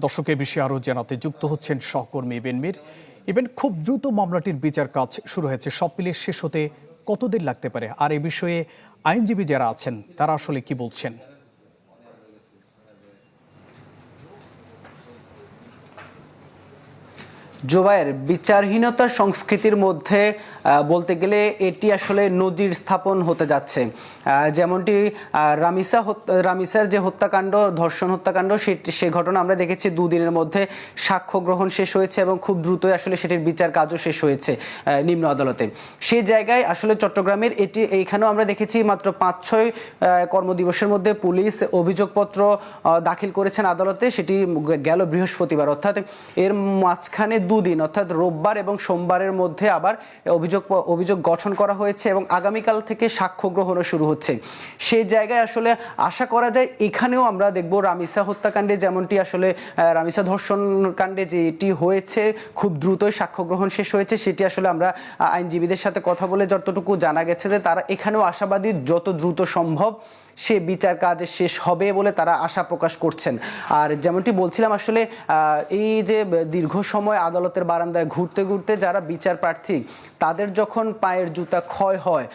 দর্শকের বিষয়ে আরও জানাতে যুক্ত হচ্ছেন সহকর্মী ইবেন মীর। ইবেন, খুব দ্রুত মামলাটির বিচার কাজ শুরু হয়েছে, সব মিলিয়ে শেষ হতে কতদিন লাগতে পারে, আর এ বিষয়ে আইনজীবী যারা আছেন তারা আসলে কি বলছেন? জোবায়ের, বিচারহীনতার সংস্কৃতির মধ্যে বলতে গেলে এটি আসলে নজির স্থাপন হতে যাচ্ছে। যেমনটি রামিসার যে হত্যাকাণ্ড, ধর্ষণ হত্যাকাণ্ড, সে ঘটনা আমরা দেখেছি দুদিনের মধ্যে সাক্ষ্য গ্রহণ শেষ হয়েছে এবং খুব দ্রুতই আসলে সেটির বিচার কাজও শেষ হয়েছে নিম্ন আদালতে। সেই জায়গায় আসলে চট্টগ্রামের এইখানেও আমরা দেখেছি মাত্র 5-6 কর্মদিবসের মধ্যে পুলিশ অভিযোগপত্র দাখিল করেছেন আদালতে। সেটি গেল বৃহস্পতিবার, অর্থাৎ এর মাঝখানে দুদিন অর্থাৎ রোববার এবং সোমবারের মধ্যে আবার অভিযোগ গঠন করা হয়েছে এবং আগামীকাল থেকে সাক্ষ্য গ্রহণও শুরু হচ্ছে। সেই জায়গায় আসলে আশা করা যায় এখানেও আমরা দেখব রামিসা হত্যাকাণ্ডে যেমনটি আসলে রামিসা ধর্ষণ কাণ্ডে যেটি হয়েছে, খুব দ্রুতই সাক্ষ্য গ্রহণ শেষ হয়েছে। সেটি আসলে আমরা আইনজীবীদের সাথে কথা বলে যতটুকু জানা গেছে যে তারা এখানেও আশাবাদী যত দ্রুত সম্ভব সে বিচার কাজ শেষ হবে বলে তারা আশা প্রকাশ করছেন। আর যেমনটি বলছিলাম, আসলে এই যে দীর্ঘ সময় আদালতের বারান্দায় ঘুরতে ঘুরতে যারা বিচার প্রার্থী তাদের যখন পায়ের জুতা ক্ষয় হয়,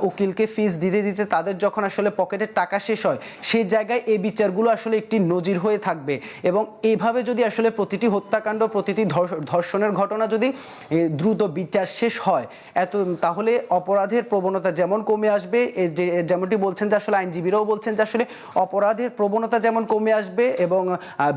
উকিলকে ফিস দিতে দিতে তাদের যখন আসলে পকেটের টাকা শেষ হয়, সেই জায়গায় এই বিচারগুলো আসলে একটি নজির হয়ে থাকবে। এবং এইভাবে যদি আসলে প্রতিটি হত্যাকাণ্ড, প্রতিটি ধর্ষণের ঘটনা যদি দ্রুত বিচার শেষ হয়, তাহলে অপরাধের প্রবণতা যেমন কমে আসবে, যেমনটি বলছেন যে আসলে আইনজীবীরাও বলছেন যে আসলে অপরাধের প্রবণতা যেমন কমে আসবে এবং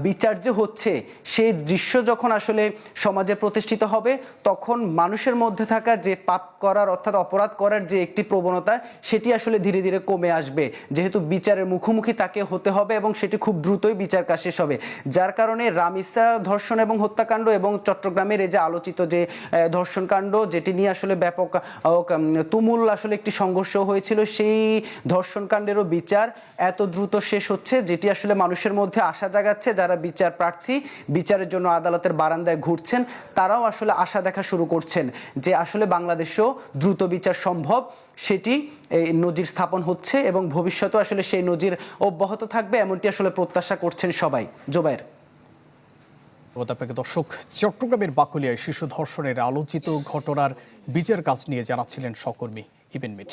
বিচার যে হচ্ছে সেই দৃশ্য যখন আসলে সমাজে প্রতিষ্ঠিত হবে, তখন মানুষের মধ্যে থাকা যে পাপ করার অর্থাৎ অপরাধ করার যে একটি প্রবণতা, সেটি আসলে ধীরে ধীরে কমে আসবে, যেহেতু বিচারের মুখোমুখি তাকে হতে হবে এবং সেটি খুব দ্রুতই বিচার কাজ শেষ হবে। যার কারণে রামিসা ধর্ষণ এবং হত্যাকাণ্ড এবং চট্টগ্রামের এই যে আলোচিত যে ধর্ষণ কাণ্ড, যেটি নিয়ে আসলে ব্যাপক তুমুল আসলে একটি সংঘর্ষ হয়েছিল, সেই ধর্ষণ কাণ্ডেরও বিচার এত দ্রুত শেষ হচ্ছে, যেটি আসলে মানুষের মধ্যে আশা জাগাচ্ছে। যারা বিচার প্রার্থী, বিচারের জন্য আদালতের বারান্দায় ঘুরছেন, তারাও আসলে আশা দেখা শুরু করছেন যে আসলে বাংলাদেশেও দ্রুত বিচার সম্ভব। সেটি নজির স্থাপন হচ্ছে এবং ভবিষ্যতেও আসলে সেই নজির অব্যাহত থাকবে, এমনটি আসলে প্রত্যাশা করছেন সবাই। জোবায়ের। আপনাকে দর্শক, চট্টগ্রামের বাকলিয়ায় শিশু ধর্ষণের আলোচিত ঘটনার বিচার কাজ নিয়ে জানাচ্ছিলেন সহকর্মী ইবেন মীর।